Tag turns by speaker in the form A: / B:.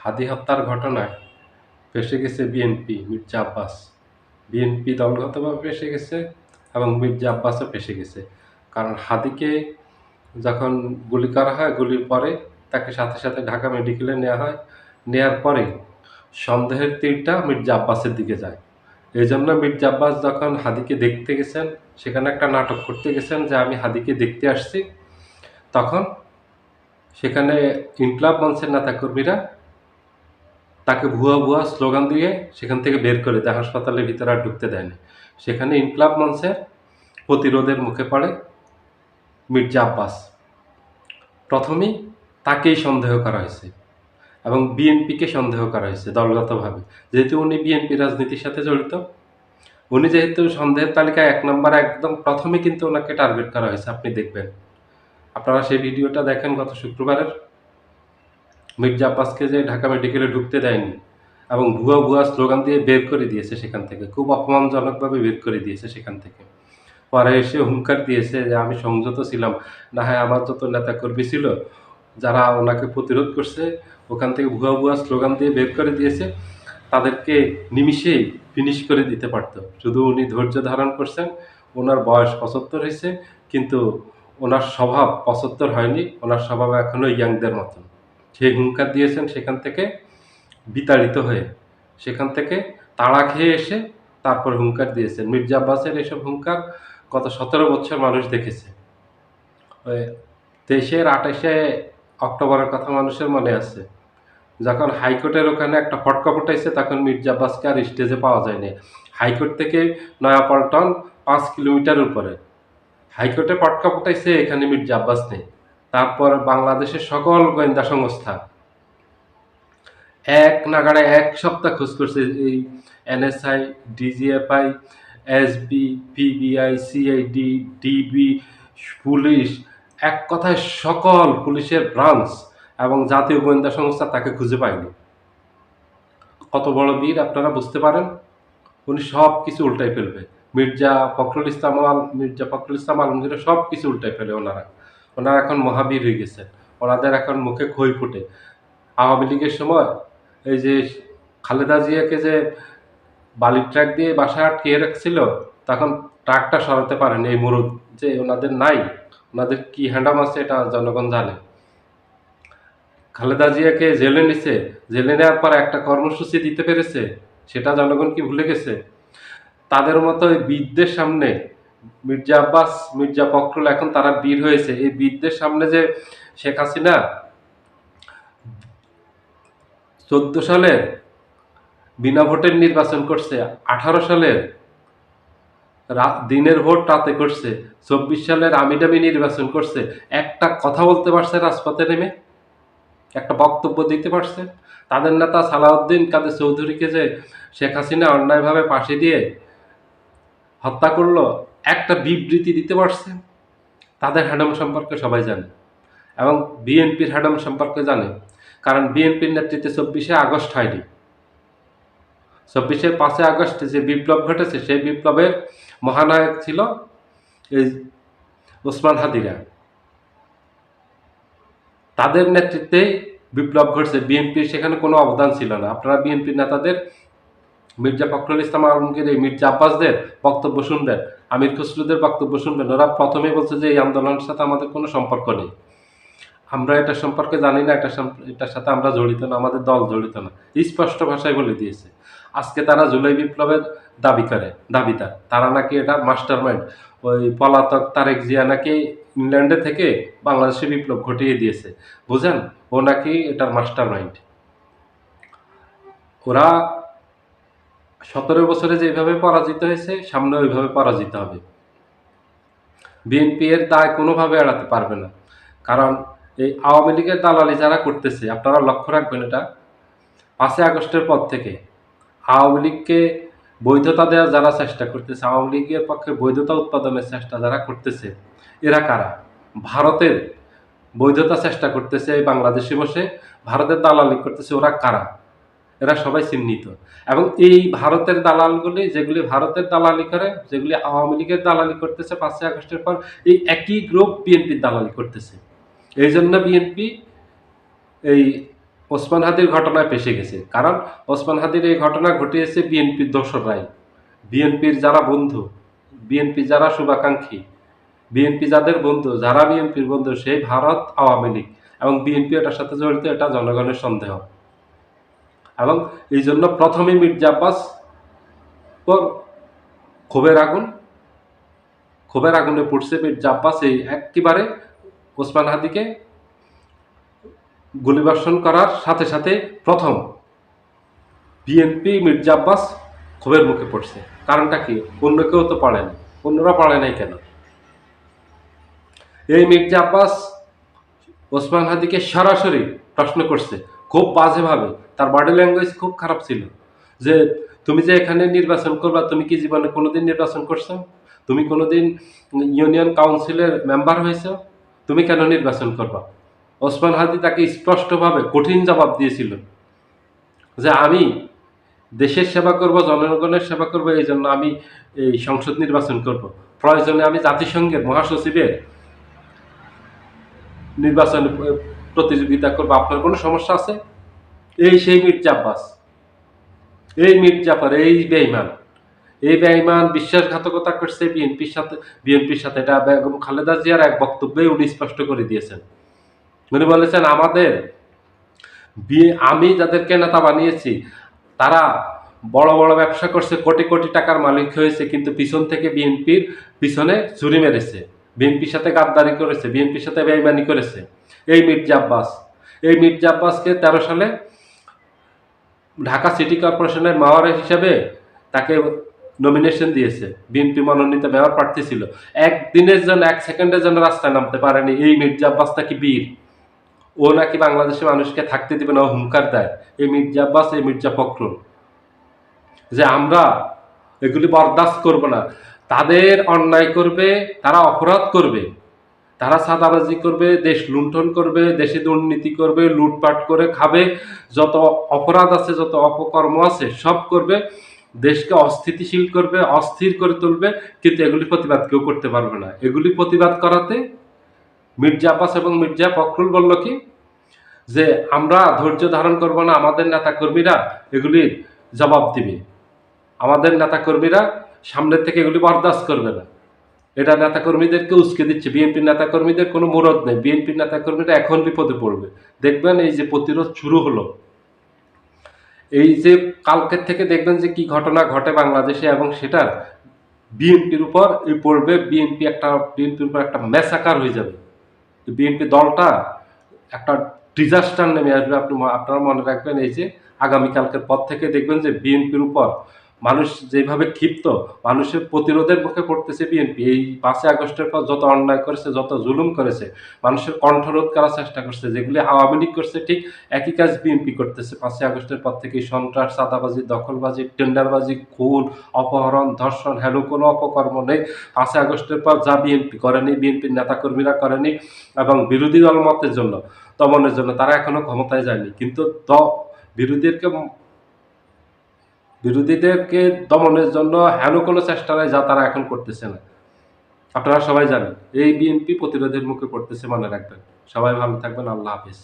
A: হাদি হত্যার ঘটনায় ফেঁসে গেছে বিএনপি, মির্জা আব্বাস। বিএনপি দলগতভাবে ফেঁসে গেছে এবং মির্জা আব্বাসও ফেঁসে গেছে। কারণ হাদিকে যখন গুলি করা হয়, গুলির পরে তাকে সাথে সাথে ঢাকা মেডিকেলে নেওয়া হয়। নেয়ার পরে সন্দেহের তীরটা মির্জা আব্বাসের দিকে যায়। এই জন্য মির্জা আব্বাস যখন হাদিকে দেখতে গেছেন, সেখানে একটা নাটক করতে গেছেন যে আমি হাদিকে দেখতে আসছি, তখন সেখানে ইনকলাব মঞ্চের নেতাকর্মীরা তাকে ভুয়া ভুয়া স্লোগান দিয়ে সেখান থেকে বের করে দেয়, হাসপাতালের ভিতরে আর ঢুকতে দেয়নি। সেখানে ইনকলাব মঞ্চের প্রতিরোধের মুখে পড়ে মির্জা আব্বাস। প্রথমেই তাকেই সন্দেহ করা হয়েছে এবং বিএনপিকে সন্দেহ করা হয়েছে দলগতভাবে, যেহেতু উনি বিএনপি রাজনীতির সাথে জড়িত। উনি যেহেতু সন্দেহের তালিকায় 1 নম্বর, একদম প্রথমে কিন্তু ওনাকে টার্গেট করা হয়েছে। আপনি দেখবেন, আপনারা সেই ভিডিওটা দেখেন গত শুক্রবারের। মির্জা আব্বাসকে যে ঢাকা মেডিকেলে ঢুকতে দেয়নি এবং ভুয়া ভুয়া স্লোগান দিয়ে বের করে দিয়েছে সেখান থেকে, খুব অপমানজনকভাবে বের করে দিয়েছে সেখান থেকে। পরে এসে হুঙ্কার দিয়েছে যে আমি সংযত ছিলাম, না হয় আমার যত নেতাকর্মী ছিল যারা ওনাকে প্রতিরোধ করছে, ওখান থেকে ভুয়া ভুয়া স্লোগান দিয়ে বের করে দিয়েছে, তাদেরকে নিমিষেই ফিনিশ করে দিতে পারত। শুধু উনি ধৈর্য ধারণ করছেন। ওনার বয়স 75 হয়েছে, কিন্তু ওনার স্বভাব 75 হয়নি। ওনার স্বভাব এখনও ইয়াংদের মতন। সেই হুঙ্কার দিয়েছেন সেখান থেকে বিতাড়িত হয়ে, সেখান থেকে তাড়া খেয়ে এসে তারপর হুঙ্কার দিয়েছেন। মির্জা আব্বাসের এসব হুঙ্কার গত 17 বছর মানুষ দেখেছে। ওই 23-28 অক্টোবরের কথা মানুষের মনে আছে, যখন হাইকোর্টের ওখানে একটা ফটকা ফুটাইছে, তখন মির্জা আব্বাসকে আর স্টেজে পাওয়া যায়নি। হাইকোর্ট থেকে নয়াপল্টন 5 কিলোমিটার উপরে হাইকোর্টে ফটকা ফুটাইছে, এখানে মির্জা আব্বাস নেই। তারপর বাংলাদেশের সকল গোয়েন্দা সংস্থা এক নাগাড়ে 1 সপ্তাহ খোঁজ করছে। এই NSI, DGFI, SB, PBI, CID, DB, police, এক কথায় সকল পুলিশের ব্রাঞ্চ এবং জাতীয় গোয়েন্দা সংস্থা তাকে খুঁজে পায়নি। কত বড় বীর আপনারা বুঝতে পারেন। উনি সব কিছু উল্টাই ফেলবে। মির্জা ফখরুল ইসলাম আলমগীরের সব কিছু উল্টাই ফেলে ওনারা এখন মহাবীর হয়ে গেছেন। ওনাদের এখন মুখে খই ফুটে। আওয়ামী লীগের সময় এই যে খালেদা জিয়াকে যে বালির ট্রাক দিয়ে বাসায় আটকিয়ে রাখছিল, তখন ট্রাকটা সরাতে পারেনি এই মুরুদ, যে ওনাদের নাই, ওনাদের কি হ্যান্ডাম আছে এটা জনগণ জানে। খালেদা জিয়াকে জেলে নিছে, জেলে নেওয়ার পর একটা কর্মসূচি দিতে পেরেছে, সেটা জনগণ কি ভুলে গেছে? তাদের মতো এই বীরদের সামনে মির্জা আব্বাস, মির্জা ফখরুল এখন তারা বীর হয়েছে। এই বীরদের সামনে যে শেখ হাসিনা 14 সালের বিনা ভোটের নির্বাচন করছে, 18 সালের দিনের ভোট রাতে করছে, 24 সালের আমিডামি নির্বাচন করছে, একটা কথা বলতে পারছে রাজপথে নেমে? একটা বক্তব্য দিতে পারছে? তাদের নেতা সালাউদ্দিন কাদের চৌধুরীকে যে শেখ হাসিনা অন্যায়ভাবে ফাঁসি দিয়ে হত্যা করলো, একটা বিবৃতি দিতে পারছে? তাদের হ্যাডম সম্পর্কে সবাই জানে এবং বিএনপির হ্যাডম সম্পর্কে জানে। কারণ বিএনপির নেতৃত্বে 24শে আগস্ট হয়নি। 24শে 5 আগস্ট যে বিপ্লব ঘটেছে, সেই বিপ্লবের মহানায়ক ছিল এই ওসমান হাদিরা। তাদের নেতৃত্বে বিপ্লব ঘটছে, বিএনপির সেখানে কোনো অবদান ছিল না। আপনারা বিএনপির নেতাদের, মির্জা ফখরুল ইসলাম আলমগীর, এই মির্জা আব্বাসদের বক্তব্য শুনবেন, আমির খসরুদের বক্তব্য শুনবেন। ওরা প্রথমেই বলছে যে এই আন্দোলনের সাথে আমাদের কোনো সম্পর্ক নেই, আমরা এটা সম্পর্কে জানি না, এটার সাথে আমরা জড়িত না, আমাদের দল জড়িত না, স্পষ্ট ভাষায় বলে দিয়েছে। আজকে তারা জুলাই বিপ্লবের দাবিদার। তারা নাকি এটার মাস্টার মাইন্ড। ওই পলাতক তারেক জিয়া নাকি ইংল্যান্ডে থেকে বাংলাদেশে বিপ্লব ঘটিয়ে দিয়েছে, বুঝেন? ও নাকি এটার মাস্টার মাইন্ড। ওরা 17 বছরে যেভাবে পরাজিত হয়েছে, সামনে ওইভাবে পরাজিত হবে। বিএনপি এর দায় কোনোভাবে এড়াতে পারবে না। কারণ এই আওয়ামী লীগের দালালি যারা করতেছে, আপনারা লক্ষ্য রাখবেন, এটা 5 আগস্টের পর থেকে আওয়ামী লীগকে বৈধতা দেওয়ার যারা চেষ্টা করতেছে, আওয়ামী লীগের পক্ষে বৈধতা উৎপাদনের চেষ্টা যারা করতেছে, এরা কারা? ভারতের বৈধতা চেষ্টা করতেছে বাংলাদেশে বসে, ভারতের দালালি করতেছে, ওরা কারা? এরা সবাই চিহ্নিত। এবং এই ভারতের দালালগুলি, যেগুলি ভারতের দালালি করে, যেগুলি আওয়ামী লীগের দালালি করতেছে 5 আগস্টের পর, এই একই গ্রুপ বিএনপির দালালি করতেছে। এই জন্য বিএনপি এই ওসমান হাদির ঘটনায় ফেঁসে গেছে। কারণ ওসমান হাদির এই ঘটনা ঘটিয়েছে বিএনপির দোসররাই। বিএনপির যারা বন্ধু, বিএনপি যারা শুভাকাঙ্ক্ষী, বিএনপি যাদের বন্ধু, যারা বিএনপির বন্ধু সেই ভারত, আওয়ামী লীগ এবং বিএনপি এটার সাথে জড়িত, এটা জনগণের সন্দেহ। এবং এই জন্য প্রথমেই মির্জা আব্বাস পর ক্ষোভের আগুন, ক্ষোভের আগুনে পড়ছে মির্জা আব্বাস এই একেবারে ওসমান হাদিকে গুলিবর্ষণ করার সাথে সাথে প্রথম বিএনপি মির্জা আব্বাস ক্ষোভের মুখে পড়ছে। কারণটা কি? অন্য কেউ তো পড়েনি, অন্যরা পড়ে নাই কেন? এই মির্জা আব্বাস ওসমান হাদিকে সরাসরি প্রশ্ন করছে, খুব বাজেভাবে। তার বডি ল্যাঙ্গুয়েজ খুব খারাপ ছিল, যে তুমি যে এখানে নির্বাচন করবা, তুমি কি জীবনে কোনোদিন নির্বাচন করছো? তুমি কোনোদিন ইউনিয়ন কাউন্সিলের মেম্বার হয়েছো? তুমি কেন নির্বাচন করবা? ওসমান হাদি তাকে স্পষ্টভাবে কঠিন জবাব দিয়েছিল যে আমি দেশের সেবা করব, জনগণের সেবা করব, এই জন্য আমি এই সংসদ নির্বাচন করব। প্রয়োজনে আমি জাতিসংঘের মহাসচিবের নির্বাচনে প্রতিযোগিতা করবো। আপনার কোনো সমস্যা আছে? এই সেই মির্জা আব্বাস, এই মির্জাফর, এই বেঈমান, এই বেঈমান বিশ্বাসঘাতকতা করছে বিএনপির সাথে। এটা বেগম খালেদা জিয়ার এক বক্তব্যে উনি স্পষ্ট করে দিয়েছেন। উনি বলেছেন আমাদের আমি যাদেরকে নেতা বানিয়েছি তারা বড় বড় ব্যবসা করছে, কোটি কোটি টাকার মালিক হয়েছে, কিন্তু পিছন থেকে বিএনপির পিছনে ছুরি মেরেছে, বিএনপির সাথে গাদ্দারি করেছে, বিএনপির সাথে বেঈমানি করেছে। এই মির্জা আব্বাস, এই মির্জা আব্বাসকে 13 সালে ঢাকা সিটি কর্পোরেশনের মেয়র হিসেবে তাকে নমিনেশন দিয়েছে। বিএনপি মনোনীত মেয়র প্রার্থী ছিল। একদিনের জন্য, এক সেকেন্ডের জন্য রাস্তায় নামতে পারেনি। এই মির্জা আব্বাস নাকি বীর, ও নাকি বাংলাদেশের মানুষকে থাকতে দিবে না, হুঙ্কার দেয়। এই মির্জা আব্বাস, এই মির্জা ফখরুল, যে আমরা এগুলি বরদাস্ত করব না। তাদের অন্যায় করবে, তারা অপরাধ করবে, তারা চাঁদাবাজি করবে, দেশ লুণ্ঠন করবে, দেশে দুর্নীতি করবে, লুটপাট করে খাবে, যত অপরাধ আছে, যত অপকর্ম আছে সব করবে, দেশকে অস্থিতিশীল করবে, অস্থির করে তুলবে। কিন্তু এগুলি প্রতিবাদ কেউ করতে পারবে না। এগুলি প্রতিবাদ করাতে মির্জা আব্বাস এবং মির্জা ফখরুল বলল কি, যে আমরা ধৈর্য ধারণ করব না, আমাদের নেতাকর্মীরা এগুলির জবাব দিবে, আমাদের নেতাকর্মীরা সামনের থেকে এগুলি বরদাস্ত করবে না। এটা নেতাকর্মীদেরকে উস্কে দিচ্ছে। বিএনপির নেতাকর্মীদের কোনো মুরদ নেই। বিএনপির নেতাকর্মীরা এখন বিপদে পড়বে। দেখবেন এই যে প্রতিরোধ শুরু হলো, এই যে কালকের থেকে দেখবেন যে কি ঘটনা ঘটে বাংলাদেশে, এবং সেটার বিএনপির উপর পড়বে। বিএনপির উপর একটা ম্যাসাকার হয়ে যাবে। বিএনপি দলটা একটা ডিজাস্টার নেমে আসবে। আপনারা মনে রাখবেন, এই যে আগামীকালকের পর থেকে দেখবেন যে বিএনপির উপর মানুষ যেভাবে ক্ষিপ্ত, মানুষের প্রতিরোধের মুখে পড়তেছে বিএনপি। এই 5ই আগস্টের পর যত অন্যায় করেছে, যত জুলুম করেছে, মানুষের কণ্ঠরোধ করার চেষ্টা করছে, যেগুলি আওয়ামী লীগ করছে ঠিক একই কাজ বিএনপি করতেছে। 5ই আগস্টের পর থেকে সন্ত্রাস, চাঁদাবাজি, দখলবাজি, টেন্ডারবাজি, খুন, অপহরণ, ধর্ষণ, হেন কোনো অপকর্ম নেই 5ই আগস্টের পর যা বিএনপি করেনি, বিএনপির নেতাকর্মীরা করেনি। এবং বিরোধী দল মতের জন্য, দমনের জন্য তারা এখনো ক্ষমতায় যায়নি, কিন্তু বিরোধীদেরকে বিরোধীদেরকে দমনের জন্য হেন কোনো চেষ্টা নাই যা তারা এখন করতেছে না। আপনারা সবাই জানেন এই বিএনপি প্রতিরোধের মুখে পড়তেছে, মনে রাখবেন। সবাই ভালো থাকবেন। আল্লাহ হাফেজ।